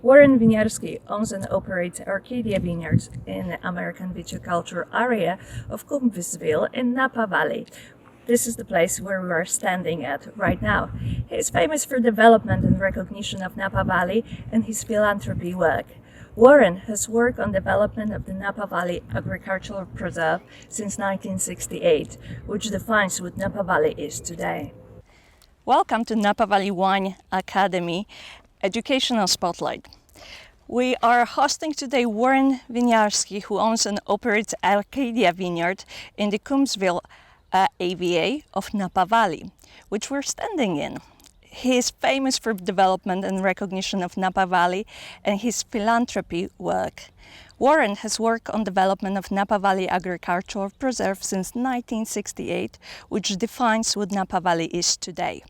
Warren Winiarski owns and operates Arcadia Vineyards in the American viticulture area of Coombsville in Napa Valley. This is the place where we are standing at right now. He is famous for development and recognition of Napa Valley and his philanthropy work. Warren has worked on development of the Napa Valley Agricultural Preserve since 1968, which defines what Napa Valley is today. Welcome to Napa Valley Wine Academy Educational Spotlight. We are hosting today Warren Winiarski, who owns and operates Arcadia Vineyard in the Coombsville AVA of Napa Valley, which we're standing in. He is famous for development and recognition of Napa Valley and his philanthropy work. Warren has worked on development of Napa Valley Agricultural Preserve since 1968, which defines what Napa Valley is today.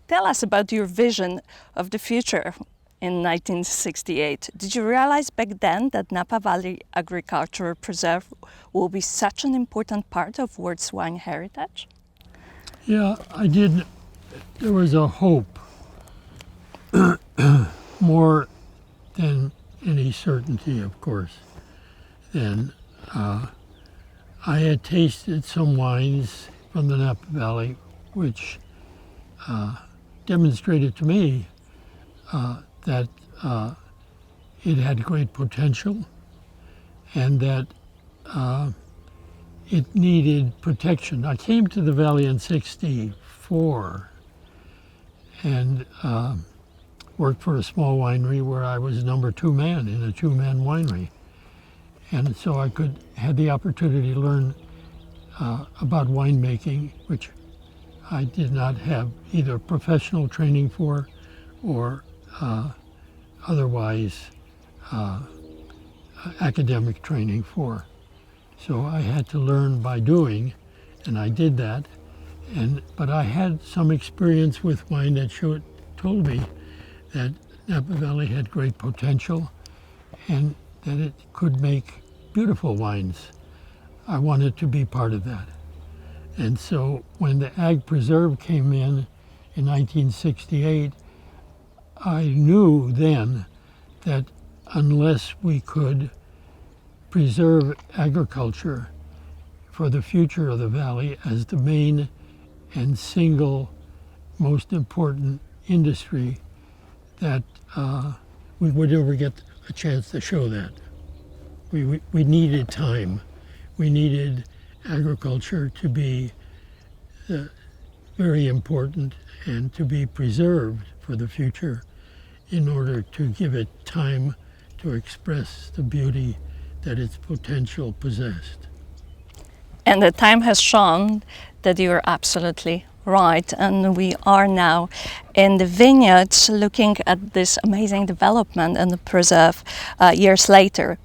Tell us about your vision of the future in 1968. Did you realize back then that Napa Valley Agricultural Preserve will be such an important part of world's wine heritage? Yeah, I did. There was a hope, more than any certainty, of course. Then I had tasted some wines from the Napa Valley, which demonstrated to me that it had great potential and that it needed protection. I came to the valley in '64 and worked for a small winery where I was number 2 man in a 2-man winery. And so I had the opportunity to learn about winemaking, which I did not have either professional training for or otherwise academic training for. So I had to learn by doing, and I did that. But I had some experience with wine that told me that Napa Valley had great potential and that it could make beautiful wines. I wanted to be part of that. And so when the Ag Preserve came in 1968, I knew then that unless we could preserve agriculture for the future of the valley as the main and single most important industry, that we would never get a chance to show that. We needed time. We needed agriculture to be very important and to be preserved for the future in order to give it time to express the beauty that its potential possessed. And the time has shown that you're absolutely right. And we are now in the vineyards looking at this amazing development and the preserve years later.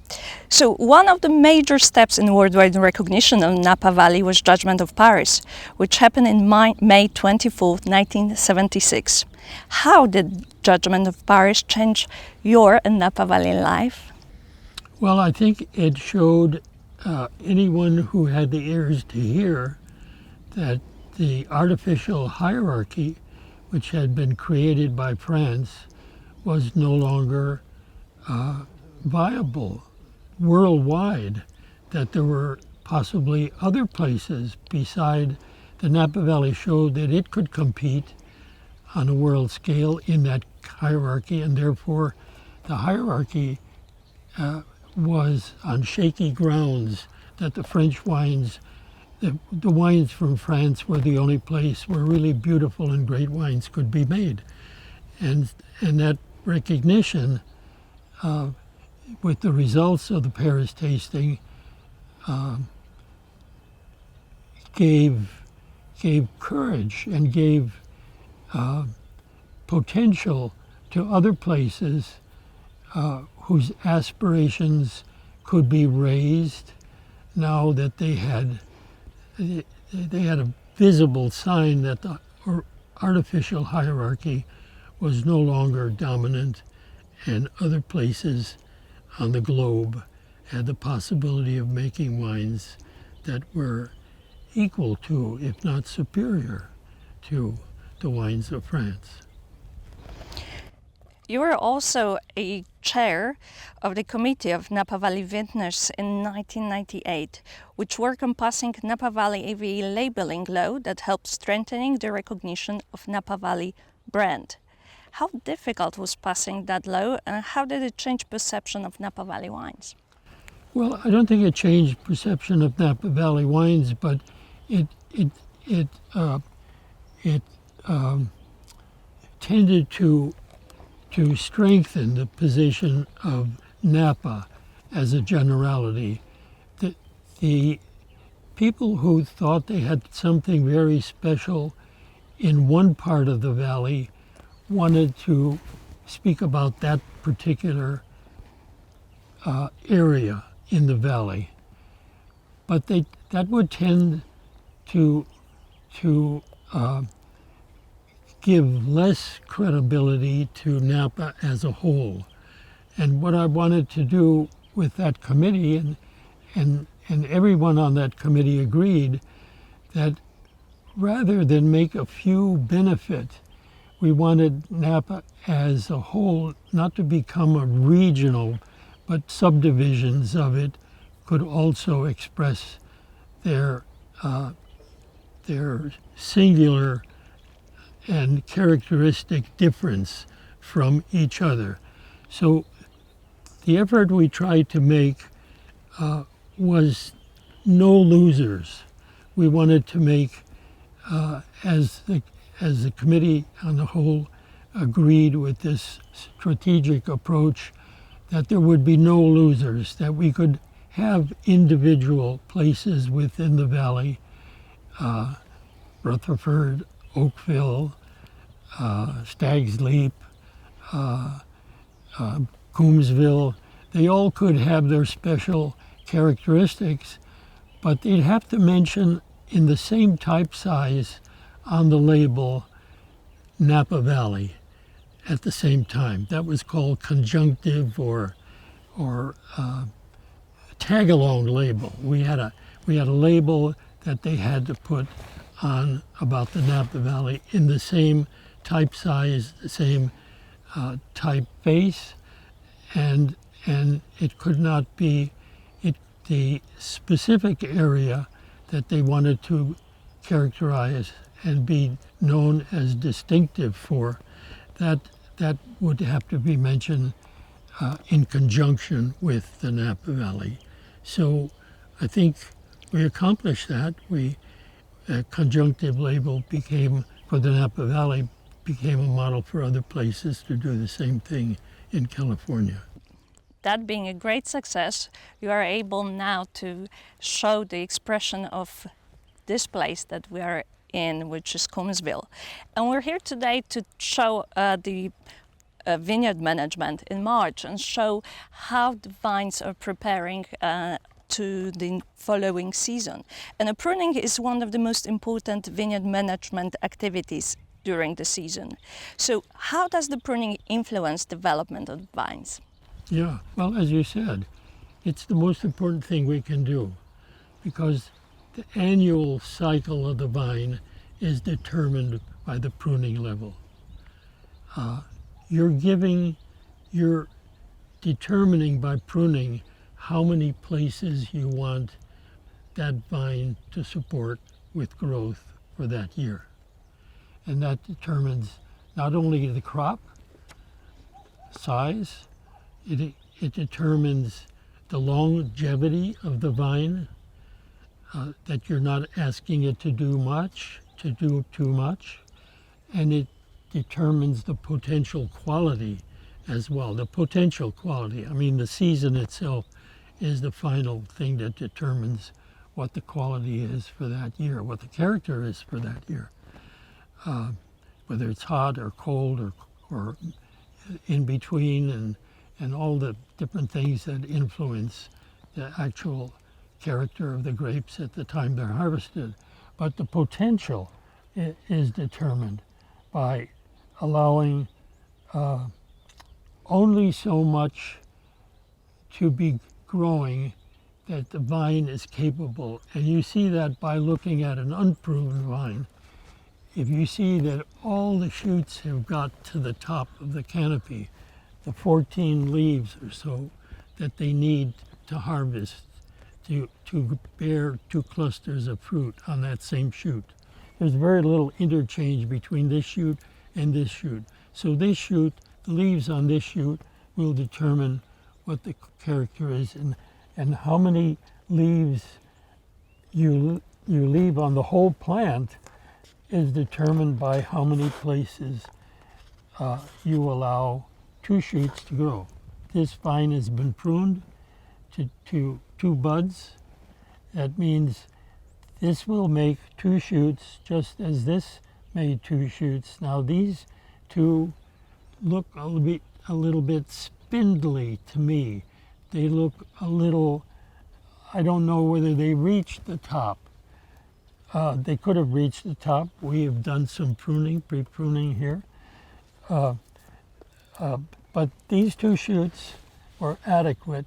So one of the major steps in worldwide recognition of Napa Valley was Judgment of Paris, which happened in May 24, 1976. How did Judgment of Paris change your and Napa Valley life? Well, I think it showed anyone who had the ears to hear that the artificial hierarchy which had been created by France was no longer viable worldwide, that there were possibly other places beside the Napa Valley showed that it could compete on a world scale in that hierarchy, and therefore the hierarchy was on shaky grounds, that the French wines, the wines from France were the only place where really beautiful and great wines could be made. And that recognition, with the results of the Paris tasting, gave courage and gave potential to other places whose aspirations could be raised now that they had a visible sign that the artificial hierarchy was no longer dominant, and other places on the globe had the possibility of making wines that were equal to, if not superior to, the wines of France. You were also a chair of the committee of Napa Valley Vintners in 1998, which work on passing Napa Valley AVE labeling law that helped strengthening the recognition of Napa Valley brand. How difficult was passing that law, and how did it change perception of Napa Valley wines? Well, I don't think it changed perception of Napa Valley wines, but it tended to strengthen the position of Napa as a generality. The people who thought they had something very special in one part of the valley wanted to speak about that particular area in the valley, but that would tend to give less credibility to Napa as a whole. And what I wanted to do with that committee, and everyone on that committee agreed, that rather than make a few benefit, we wanted Napa as a whole not to become a regional, but subdivisions of it could also express their singular and characteristic difference from each other. So the effort we tried to make was no losers. We wanted to make, as the committee on the whole agreed with this strategic approach, that there would be no losers, that we could have individual places within the valley, Rutherford, Oakville, Stag's Leap, Coombsville. They all could have their special characteristics, but they'd have to mention in the same type size on the label Napa Valley at the same time. That was called conjunctive or tag-along label. We had a label that they had to put on about the Napa Valley in the same type size, the same typeface, and it could not be the specific area that they wanted to characterize and be known as distinctive for. That would have to be mentioned in conjunction with the Napa Valley. So I think we accomplished that. A conjunctive label for the Napa Valley became a model for other places to do the same thing in California. That being a great success, you are able now to show the expression of this place that we are in, which is Coombsville. And we're here today to show the vineyard management in March and show how the vines are preparing to the following season. And pruning is one of the most important vineyard management activities during the season. So how does the pruning influence development of vines? Yeah, well, as you said, it's the most important thing we can do, because the annual cycle of the vine is determined by the pruning level. You're determining by pruning how many places you want that vine to support with growth for that year. And that determines not only the crop size, it determines the longevity of the vine, that you're not asking it to do too much, and it determines the potential quality as well. The potential quality, I mean, the season itself is the final thing that determines what the quality is for that year, what the character is for that year. Whether it's hot or cold or in between, and all the different things that influence the actual character of the grapes at the time they're harvested. But the potential is determined by allowing only so much to be growing that the vine is capable. And you see that by looking at an unpruned vine. If you see that all the shoots have got to the top of the canopy, the 14 leaves or so that they need to harvest to bear 2 clusters of fruit on that same shoot. There's very little interchange between this shoot and this shoot. So this shoot, the leaves on this shoot will determine what the character is, and how many leaves you leave on the whole plant is determined by how many places you allow 2 shoots to grow. This vine has been pruned to 2 buds. That means this will make 2 shoots just as this made 2 shoots. Now these 2 look a little bit spindly to me. They look a little, I don't know whether they reached the top. They could have reached the top. We have done some pruning, pre-pruning here. But these 2 shoots were adequate,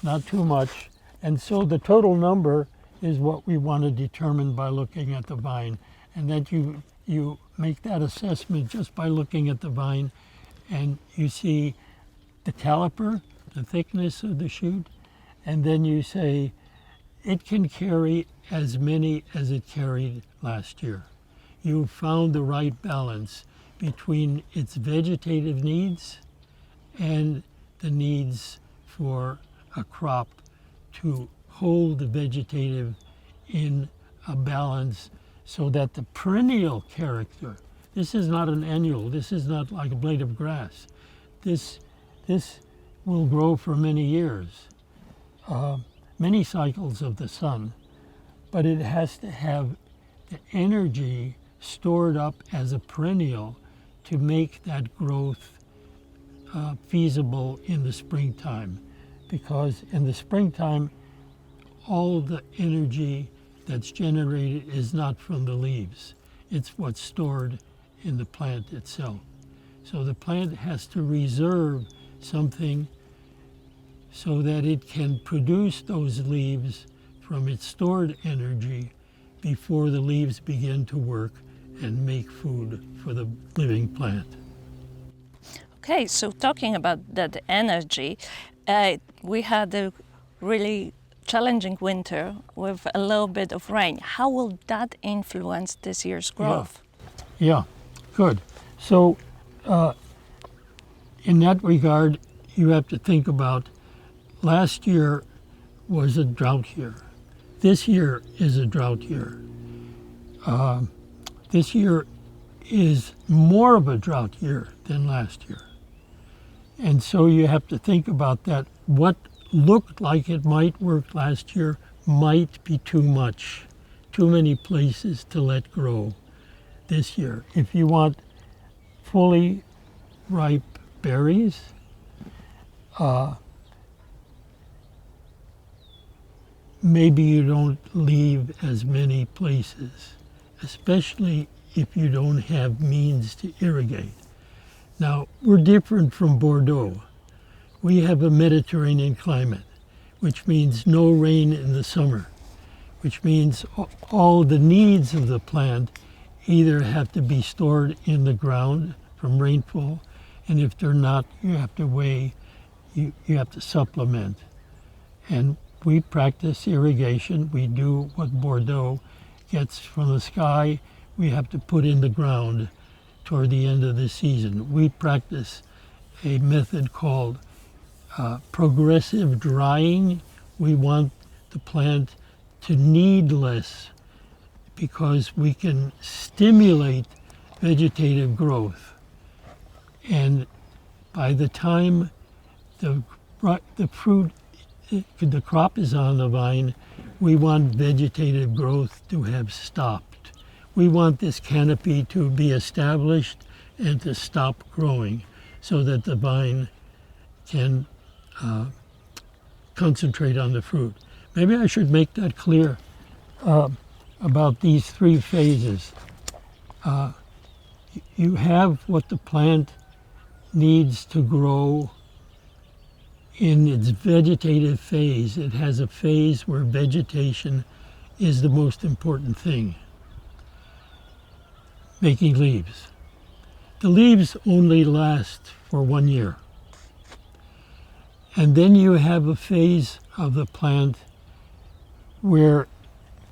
not too much. And so the total number is what we want to determine by looking at the vine. And that you make that assessment just by looking at the vine, and you see the caliper, the thickness of the shoot, and then you say it can carry as many as it carried last year. You found the right balance between its vegetative needs and the needs for a crop to hold the vegetative in a balance so that the perennial character, this is not an annual, this is not like a blade of grass. This will grow for many years, many cycles of the sun, but it has to have the energy stored up as a perennial to make that growth feasible in the springtime. Because in the springtime, all the energy that's generated is not from the leaves. It's what's stored in the plant itself. So the plant has to reserve something so that it can produce those leaves from its stored energy before the leaves begin to work and make food for the living plant. Okay, so talking about that energy, we had a really challenging winter with a little bit of rain. How will that influence this year's growth? Yeah, good. So in that regard, you have to think about last year was a drought year. This year is a drought year. This year is more of a drought year than last year. And so you have to think about that. What looked like it might work last year might be too much, too many places to let grow this year. If you want fully ripe berries, maybe you don't leave as many places, especially if you don't have means to irrigate. Now, we're different from Bordeaux. We have a Mediterranean climate, which means no rain in the summer, which means all the needs of the plant either have to be stored in the ground from rainfall, and if they're not, you have to you have to supplement. And we practice irrigation. We do what Bordeaux gets from the sky, we have to put in the ground toward the end of the season. We practice a method called progressive drying. We want the plant to need less because we can stimulate vegetative growth. And by the time the crop is on the vine, we want vegetative growth to have stopped. We want this canopy to be established and to stop growing so that the vine can concentrate on the fruit. Maybe I should make that clear about these 3 phases. You have what the plant needs to grow in its vegetative phase. It has a phase where vegetation is the most important thing, making leaves. the leaves only last for 1 year. And then you have a phase of the plant where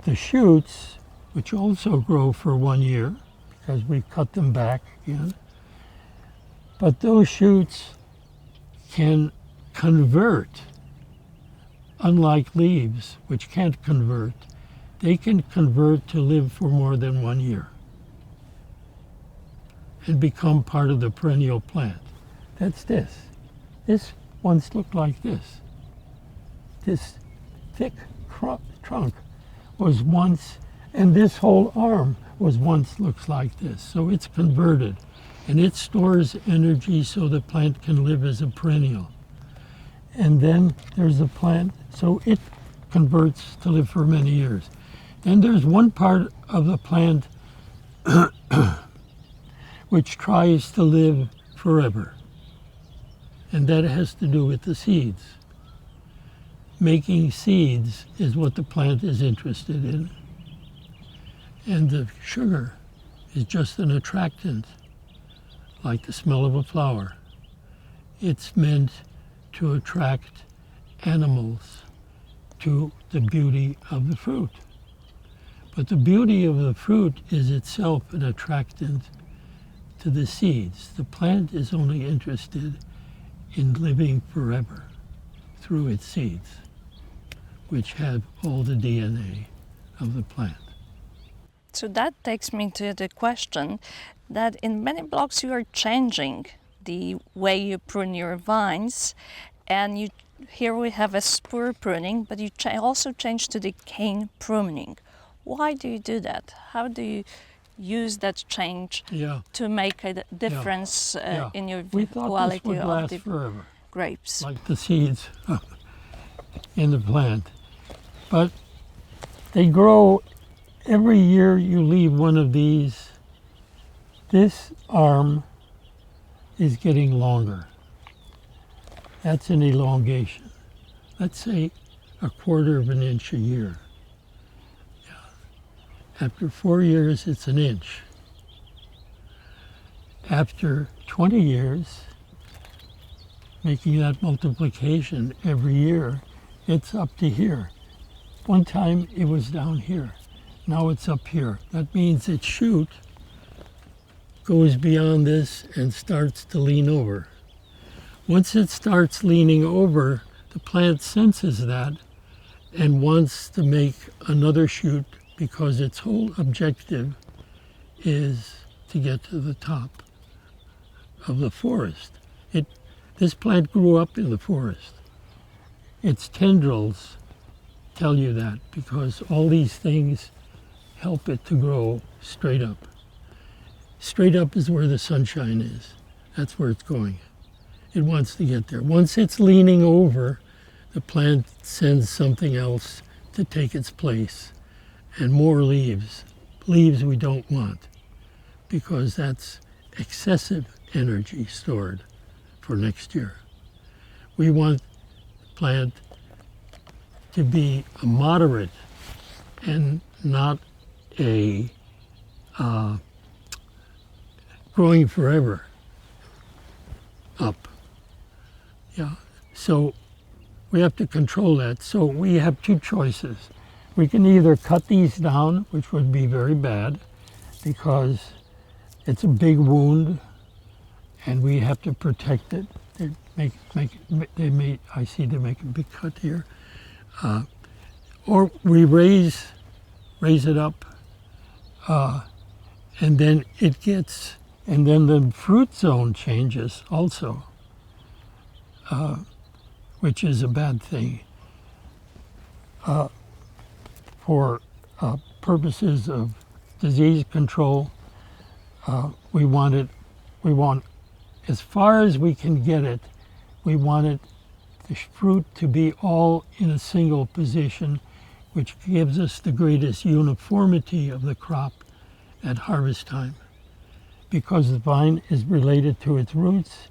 the shoots, which also grow for 1 year, because we cut them back again, but those shoots can convert, unlike leaves, which can't convert. They can convert to live for more than 1 year and become part of the perennial plant. That's this. This once looked like this. This thick trunk was once, and this whole arm was once looks like this. So it's converted, and it stores energy so the plant can live as a perennial. And then there's a plant, so it converts to live for many years. Then there's one part of the plant which tries to live forever. And that has to do with the seeds. Making seeds is what the plant is interested in. And the sugar is just an attractant, like the smell of a flower. It's meant to attract animals to the beauty of the fruit. But the beauty of the fruit is itself an attractant to the seeds. The plant is only interested in living forever through its seeds, which have all the DNA of the plant. So that takes me to the question that in many blogs you are changing the way you prune your vines, and here we have a spur pruning, but you also change to the cane pruning. Why do you do that? How do you use that change to make a difference in your quality of the forever, grapes? like the seeds in the plant. But they grow every year. You leave one of these. This arm is getting longer. That's an elongation. Let's say 1/4 of an inch a year. After 4 years, it's an inch. After 20 years, making that multiplication every year, it's up to here. One time it was down here. Now it's up here. That means its shoot goes beyond this and starts to lean over. Once it starts leaning over, the plant senses that and wants to make another shoot, because its whole objective is to get to the top of the forest. This plant grew up in the forest. Its tendrils tell you that, because all these things help it to grow straight up. Straight up is where the sunshine is. That's where it's going. It wants to get there. Once it's leaning over, the plant sends something else to take its place. And more leaves. Leaves we don't want, because that's excessive energy stored for next year. We want the plant to be a moderate and not a growing forever up. So we have to control that. So we have two choices. We can either cut these down, which would be very bad, because it's a big wound and we have to protect it. I see they make a big cut here. Or we raise it up, and then and then the fruit zone changes also, which is a bad thing. For purposes of disease control, we want, as far as we can get it, we want the fruit to be all in a single position, which gives us the greatest uniformity of the crop at harvest time. Because the vine is related to its roots,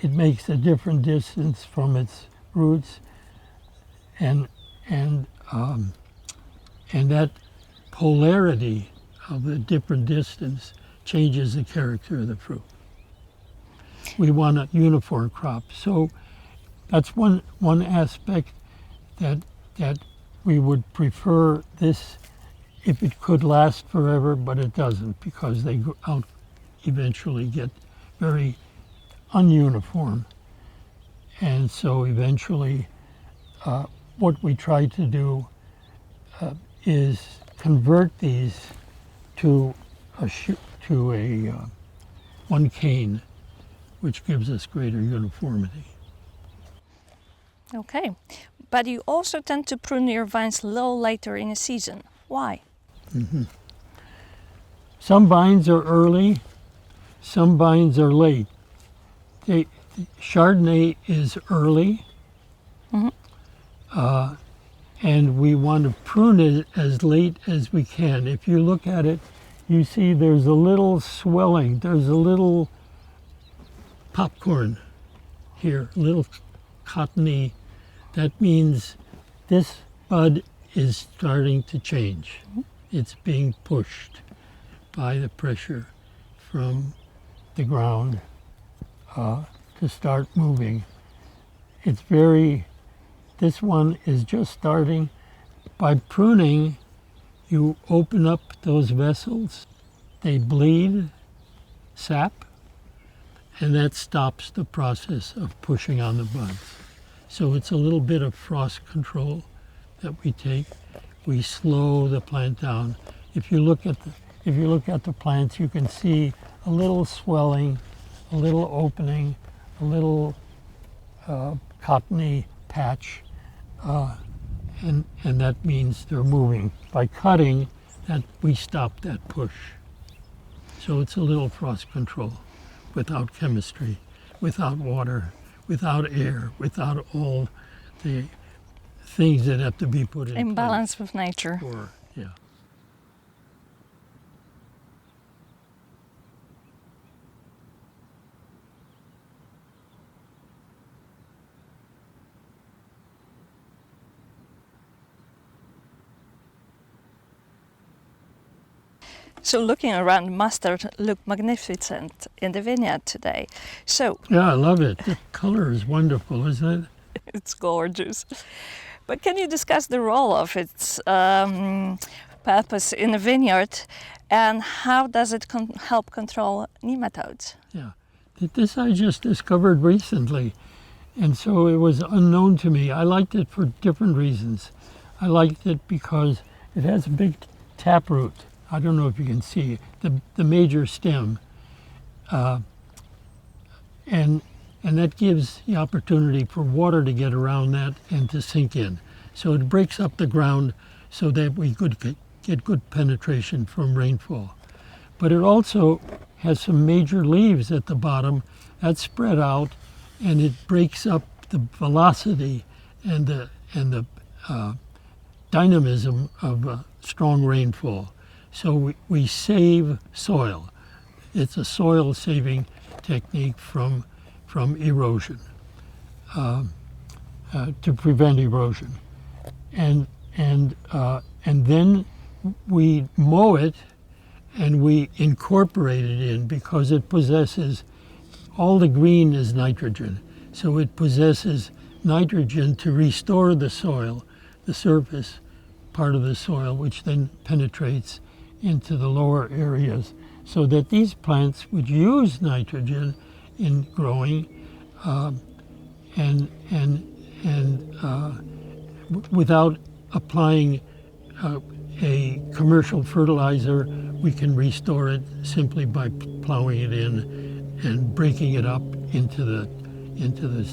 it makes a different distance from its roots, and that polarity of the different distance changes the character of the fruit. We want a uniform crop. So that's one aspect that we would prefer this if it could last forever, but it doesn't, because they eventually get very ununiform. And so eventually what we try to do is convert these to one cane, which gives us greater uniformity. Okay, but you also tend to prune your vines a little later in the season. Why? Some vines are early, some vines are late. Chardonnay is early, and we want to prune it as late as we can. If you look at it, you see there's a little swelling, there's a little popcorn here, a little cottony. That means this bud is starting to change. It's being pushed by the pressure from the ground to start moving. This one is just starting. By pruning, you open up those vessels, they bleed sap, and that stops the process of pushing on the buds. So it's a little bit of frost control that we take. We slow the plant down. If you look at the plants, you can see a little swelling, a little opening, a little cottony patch, and that means they're moving. By cutting, that we stop that push. So it's a little frost control without chemistry, without water, without air, without all the things that have to be put in balance with nature. Yeah. So looking around, mustard looked magnificent in the vineyard today. So Yeah, I love it. The color is wonderful, isn't it? it's gorgeous. But can you discuss the role of its purpose in the vineyard, and how does it help control nematodes? Yeah. This I just discovered recently, and so it was unknown to me. I liked it for different reasons. I liked it because it has a big taproot. I don't know if you can see the major stem, and that gives the opportunity for water to get around that and to sink in. So it breaks up the ground so that we could get good penetration from rainfall. But it also has some major leaves at the bottom that spread out, and it breaks up the velocity and the dynamism of strong rainfall. So we save soil. It's a soil saving technique from erosion, to prevent erosion. And then we mow it and we incorporate it in, because it possesses, all the green is nitrogen. So it possesses nitrogen to restore the soil, the surface part of the soil, which then penetrates into the lower areas, so that these plants would use nitrogen in growing, without applying a commercial fertilizer. We can restore it simply by plowing it in and breaking it up into the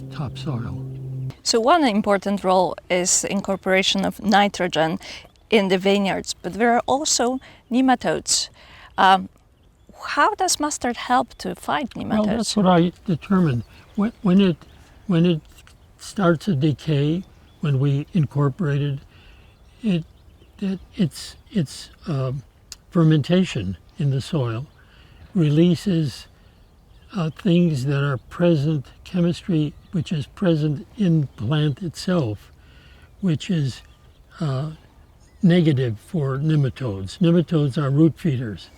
topsoil. So one important role is incorporation of nitrogen in the vineyards, but there are also nematodes. How does mustard help to fight nematodes? Well, that's what I determined. When it starts to decay, when we incorporated its fermentation in the soil releases things that are present, chemistry which is present in the plant itself, which is negative for nematodes. Nematodes are root feeders.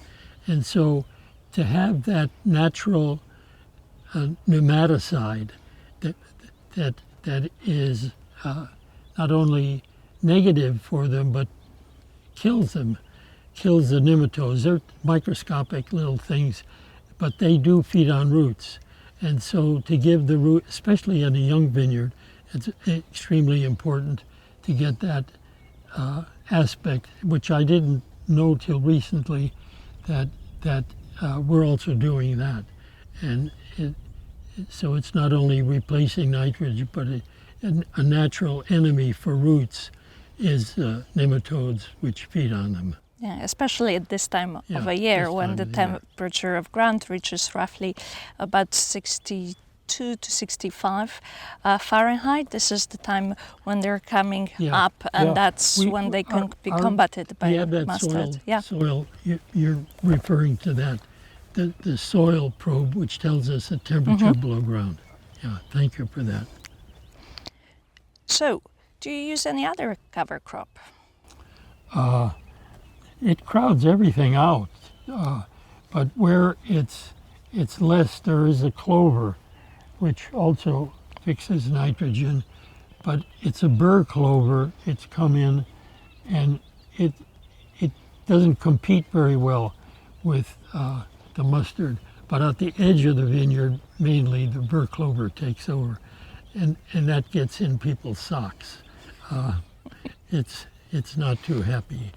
And so to have that natural pneumaticide that is not only negative for them, but kills them, kills the nematodes. They're microscopic little things, but they do feed on roots. And so to give the root, especially in a young vineyard, it's extremely important to get that aspect, which I didn't know till recently, that we're also doing that. And so it's not only replacing nitrogen, but a natural enemy for roots is nematodes, which feed on them. Yeah, especially at this time of a year when the temperature of ground reaches roughly about 62 to 65 Fahrenheit. This is the time when they're coming up, and that's when they can be combated by mustard. Soil, you're referring to that, the soil probe, which tells us the temperature below ground. Yeah, thank you for that. So, do you use any other cover crop? It crowds everything out, but where it's less, there is a clover, which also fixes nitrogen, but it's a burr clover. It's come in, and it doesn't compete very well with the mustard. But at the edge of the vineyard, mainly the burr clover takes over, and that gets in people's socks. It's not too happy.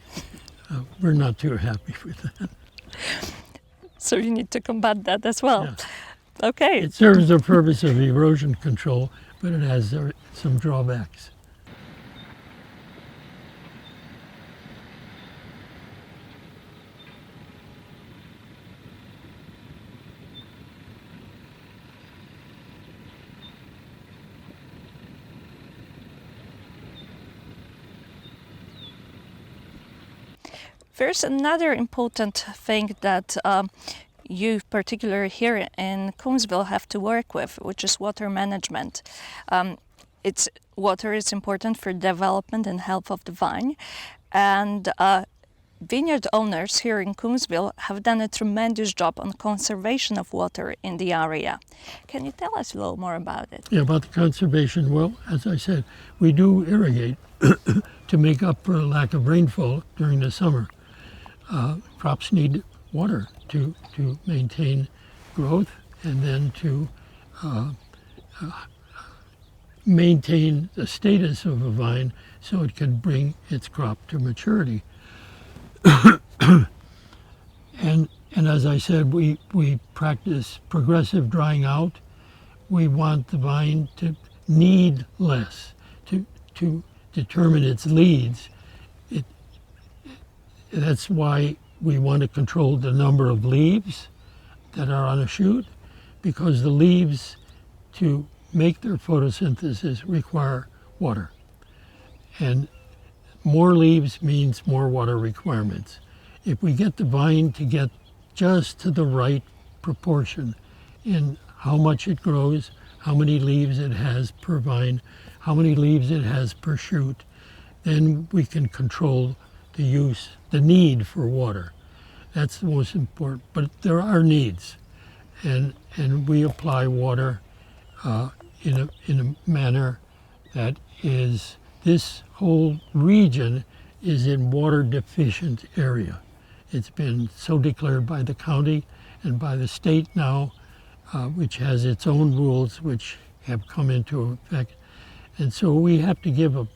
We're not too happy with that. So you need to combat that as well. Yeah. Okay. It serves the purpose of erosion control, but it has some drawbacks. There's another important thing that you, particularly here in Coombsville, have to work with, which is water management. Water is important for development and health of the vine, and vineyard owners here in Coombsville have done a tremendous job on conservation of water in the area. Can you tell us a little more about it? Yeah, about the conservation. Well, as I said, we do irrigate to make up for a lack of rainfall during the summer. Crops need water to maintain growth and then to maintain the status of a vine so it can bring its crop to maturity. And as I said, we practice progressive drying out. We want the vine to need less to determine its leads. That's why we want to control the number of leaves that are on a shoot, because the leaves, to make their photosynthesis, require water. And more leaves means more water requirements. If we get the vine to get just to the right proportion in how much it grows, how many leaves it has per vine, how many leaves it has per shoot, then we can control the need for water. That's the most important. But there are needs, and we apply water in a manner that is, this whole region is in water deficient area. It's been so declared by the county and by the state now, which has its own rules which have come into effect. And so we have to give a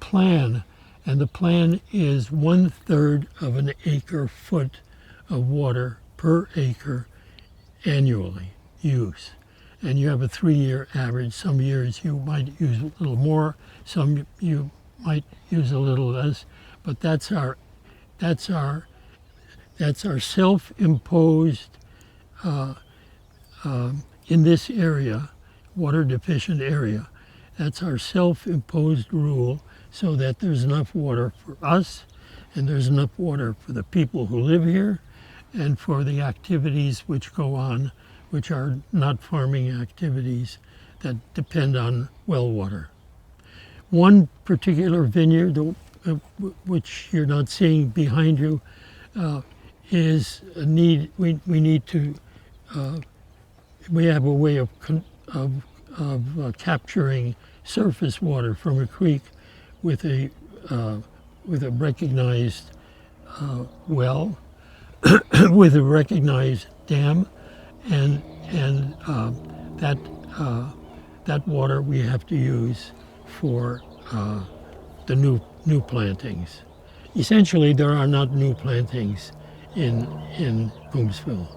plan. And the plan is 1/3 of an acre foot of water per acre annually use. And you have a 3-year average. Some years you might use a little more, some you might use a little less, but that's our self-imposed in this area, water deficient area. That's our self-imposed rule, so that there's enough water for us, and there's enough water for the people who live here, and for the activities which go on, which are not farming activities that depend on well water. One particular vineyard, which you're not seeing behind you, is a need. We need to. We have a way of capturing surface water from a creek with a recognized well, with a recognized dam, and that water we have to use for the new plantings. Essentially, there are not new plantings in Coombsville.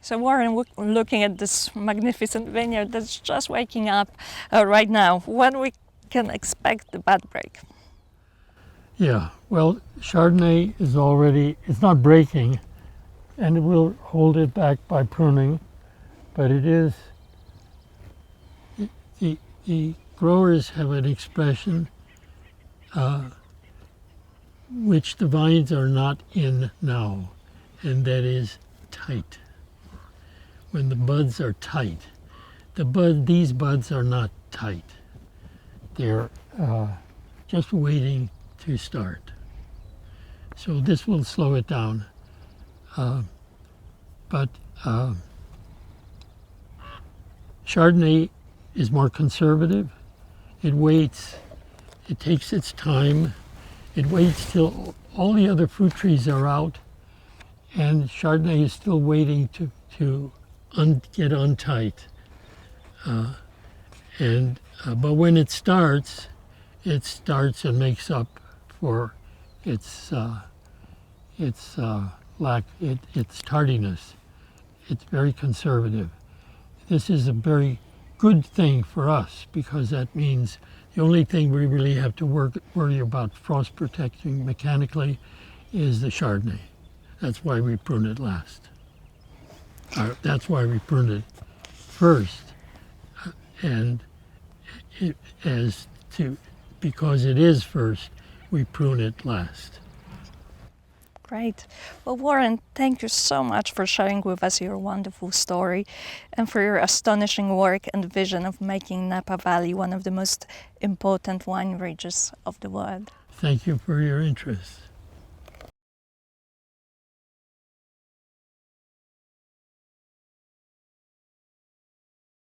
So Warren, looking at this magnificent vineyard that's just waking up right now, when we can expect the bud break? Yeah, well, Chardonnay is already, it's not breaking, and we'll hold it back by pruning, but it is, the growers have an expression which the vines are not in now, and that is tight. When the buds are tight. These buds are not tight. They're just waiting to start. So this will slow it down. But Chardonnay is more conservative. It waits. It takes its time. It waits till all the other fruit trees are out, and Chardonnay is still waiting to get untight. But when it starts and makes up for its tardiness. It's very conservative. This is a very good thing for us, because that means the only thing we really have to worry about frost protecting mechanically is the Chardonnay. That's why we prune it last. That's why we prune it first, and because it is first, we prune it last. Great. Well, Warren, thank you so much for sharing with us your wonderful story and for your astonishing work and vision of making Napa Valley one of the most important wine regions of the world. Thank you for your interest.